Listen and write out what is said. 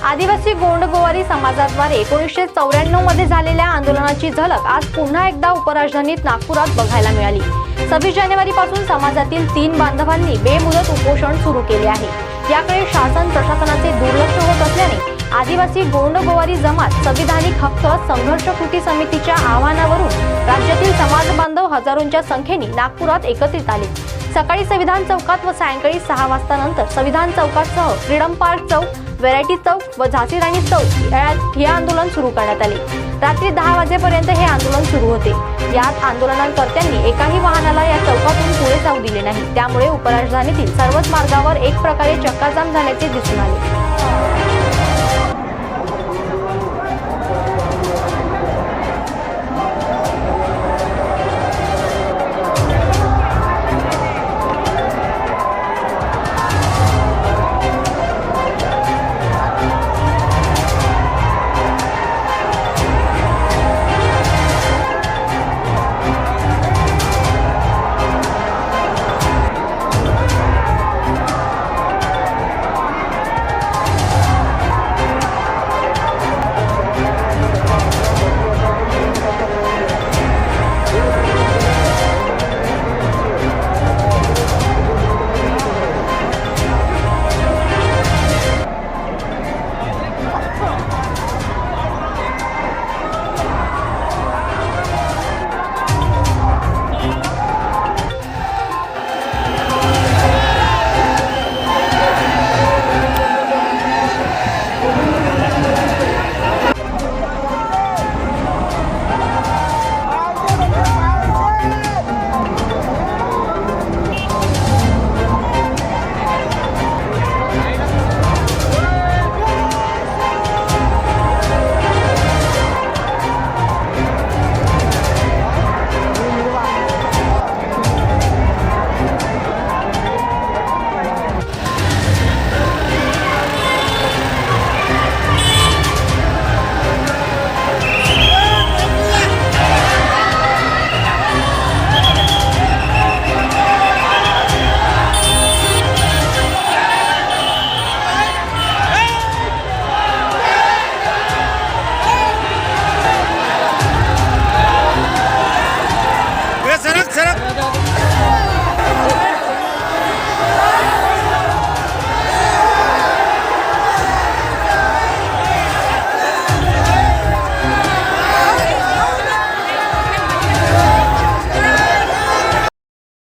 आदिवासी गोंडगोवारी समाजाद्वारे 1994 मध्ये झालेल्या आंदोलनाची झलक आज पुन्हा एकदा उपराजधानीत नागपुरात बघायला मिळाली। 26 जानेवारी पासून समाजातील 3 बांधवांनी बेमुदत उपोषण सुरू केले आहे। याकडे शासन प्रशासनाचे दुर्लक्ष होत असल्याने आदिवासी गोंडगोवारी जमात संविधानिक हक्क संघर्ष कृती समितीच्या आवाहनावरून राज्यातील समाज बांधव हजारोंच्या संख्येने नागपुरात एकत्रित आले। सकाळी संविधान चौकात व सायंकाळी 6 वाजता नंतर संविधान चौकासह फ्रीडम पार्क चौक, व्हरायटी चौक व झाशी राणी चौक यात हे आंदोलन सुरू करण्यात आले। रात्री 10 वाजेपर्यंत हे आंदोलन सुरू होते। यात आंदोलनकर्त्यांनी एकाही वाहनाला या चौकातून पुढे जाऊ दिले नाही। त्यामुळे उपराजधानीतील सर्वच मार्गावर एक प्रकारे चक्काजाम झाल्याचे दिसून आले।